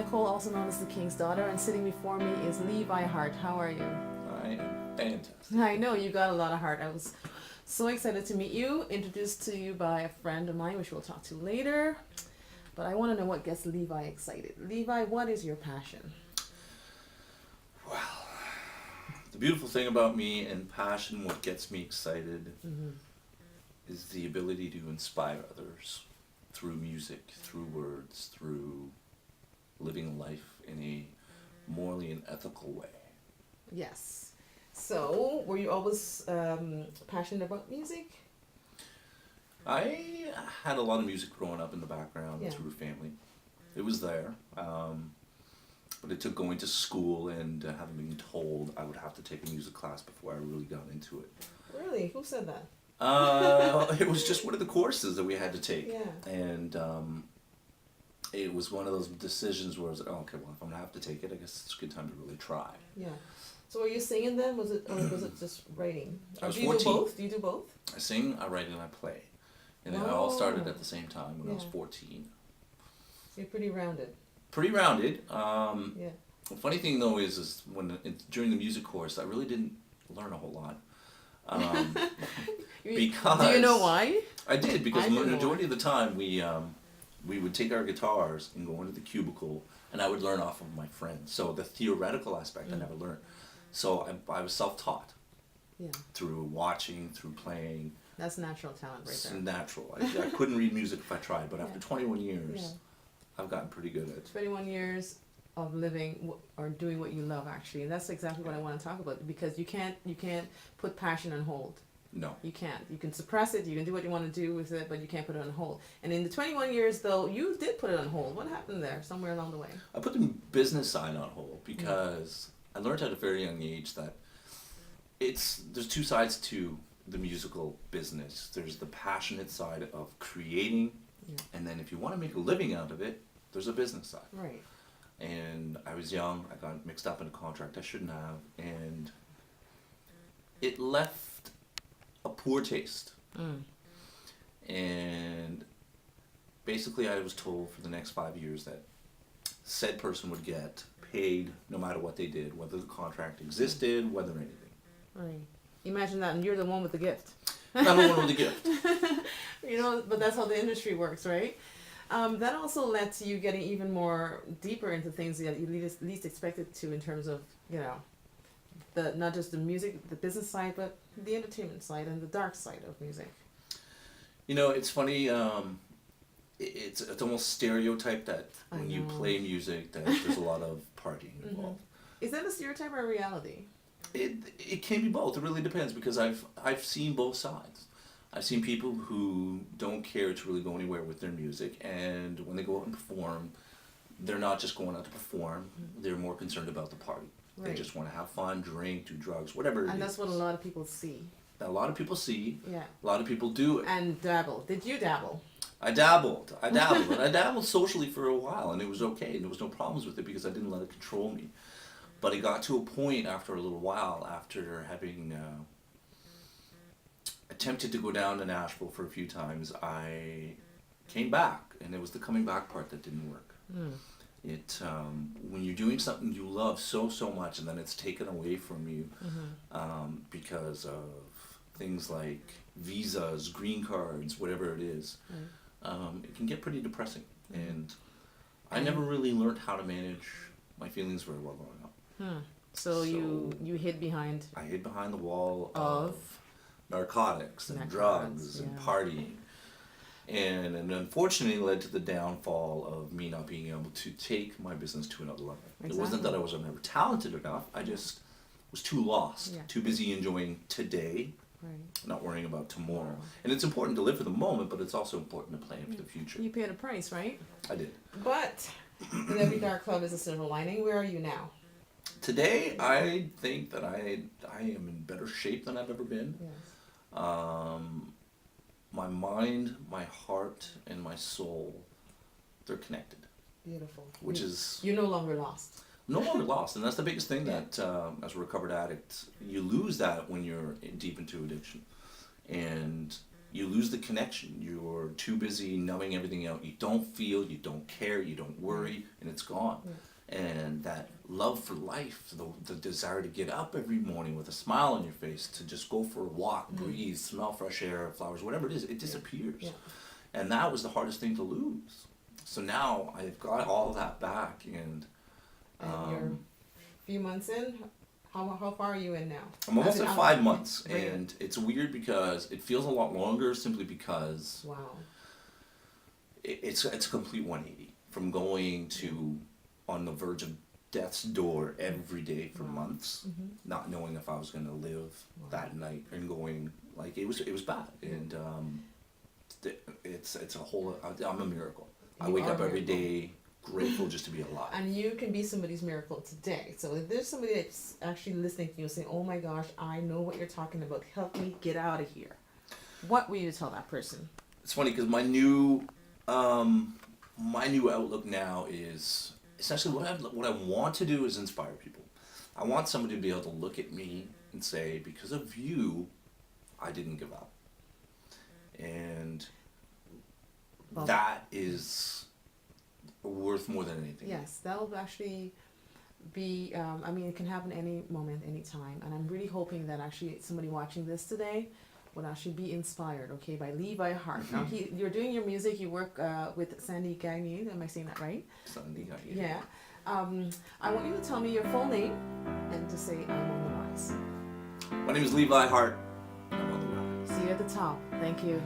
Nicole, also known as the King's Daughter, and sitting before me is Levi Hart. How are you? I am fantastic. I know you got a lot of heart. I was so excited to meet you, introduced to you by a friend of mine, which we'll talk to later. But I want to know what gets Levi excited. Levi, what is your passion? Well, the beautiful thing about me and passion, what gets me excited, is the ability to inspire others through music, through words, through living life in a morally and ethical way. Yes. So, were you always passionate about music? I had a lot of music growing up in the background Yeah. through family. It was there. But it took going to school and having been told I would have to take a music class before I really got into it. Really? Who said that? It was just one of the courses that we had to take. Yeah. And it was one of those decisions where I was like, oh, okay, well, if I'm going to have to take it, I guess it's a good time to really try. Yeah. So were you singing then? Was it, or was it just writing? I was do you 14. do both? Do you do both? I sing, I write, and I play. And it all started at the same time when I was Yeah. 14. So you're pretty rounded. Pretty rounded. Yeah. The funny thing though is during the music course, I really didn't learn a whole lot. Because Do you know why? I did, because I the know majority of the time we would take our guitars and go into the cubicle, and I would learn off of my friends. So the theoretical aspect I never learned. So I was self-taught Yeah. through watching, through playing. That's natural talent right It's there. natural. I couldn't read music if I tried, but after Yeah. 21 years, Yeah. I've gotten pretty good at it. 21 years of living or doing what you love, actually, and that's exactly what I want to talk about, because you can't put passion on hold. No. You can't. You can suppress it. You can do what you want to do with it, but you can't put it on hold. And in the 21 years, though, you did put it on hold. What happened there? Somewhere along the way. I put the business side on hold because I learned at a very young age that there's two sides to the musical business. There's the passionate side of creating, Yeah. and then if you want to make a living out of it, there's a business side. Right. And I was young, I got mixed up in a contract I shouldn't have, and it left a poor taste. And basically I was told for the next 5 years that said person would get paid no matter what they did, whether the contract existed, whether anything. Right. Imagine that, and you're the one with the gift. Not the one with the gift. You know, but that's how the industry works, right? That also led to you getting even more deeper into things that you least expected to, in terms of, you know, the not just the music, the business side, but the entertainment side and the dark side of music. You know, it's funny. It's almost stereotyped that I when you know. play music, that there's a lot of partying involved. Is that a stereotype or a reality? It can be both. It really depends, because I've seen both sides. I've seen people who don't care to really go anywhere with their music, and when they go out and perform, they're not just going out to perform. They're more concerned about the party. They Right. just want to have fun, drink, do drugs, whatever it And is. that's what a lot of people see. That a lot of people see. Yeah. A lot of people do it. And dabble. Did you dabble? I dabbled, and I dabbled socially for a while, and it was okay, and there was no problems with it because I didn't let it control me. But it got to a point after a little while, after having attempted to go down to Nashville for a few times, I came back, and it was the coming back part that didn't work. When you're doing something you love so much, and then it's taken away from you because of things like visas, green cards, whatever it is, it can get pretty depressing. And I never really learned how to manage my feelings very well growing up. So you hid behind. I hid behind the wall Of? narcotics and drugs and yeah. partying. And unfortunately led to the downfall of me not being able to take my business to another level. It wasn't that I was never talented enough, I just was too lost, Yeah. too busy enjoying today, Right. not worrying about tomorrow. And it's important to live for the moment, but it's also important to plan for the future. You paid a price, right? I did. But in every dark cloud is a silver lining. Where are you now? Today, I think that I am in better shape than I've ever been. Yes. My mind, my heart, and my soul, they're connected, Beautiful. which is You're no longer lost. no longer lost. And that's the biggest thing that, as a recovered addict, you lose that when you're deep into addiction. And you lose the connection. You're too busy numbing everything out. You don't feel, you don't care, you don't worry, and it's gone. And that love for life, the desire to get up every morning with a smile on your face, to just go for a walk, breathe, smell fresh air, flowers, whatever it is, it disappears. Yeah. And that was the hardest thing to lose. So now I've got all that back, and you're a few months in. How far are you in now? I'm almost at 5 months, and it's weird because it feels a lot longer simply because it's a complete 180 from going to on the verge of death's door every day for months, not knowing if I was going to live that night, and going like it was bad, and it's a whole. I'm a miracle. I wake up every day grateful just to be alive. And you can be somebody's miracle today. So if there's somebody that's actually listening to you saying, "Oh my gosh, I know what you're talking about. Help me get out of here," what will you tell that person? It's funny because my new outlook now is essentially what I want to do is inspire people. I want somebody to be able to look at me and say, because of you, I didn't give up. And that is worth more than anything. Yes, that'll actually be, it can happen any moment, any time. And I'm really hoping that actually somebody watching this today would actually be inspired, okay, by Levi Hart. Now, you're doing your music, you work with Sandy Gagné, am I saying that right? Sandy Gagné. Yeah. I want you to tell me your full name and to say I'm on the rise. My name is Levi Hart. I'm on the rise. See you at the top. Thank you.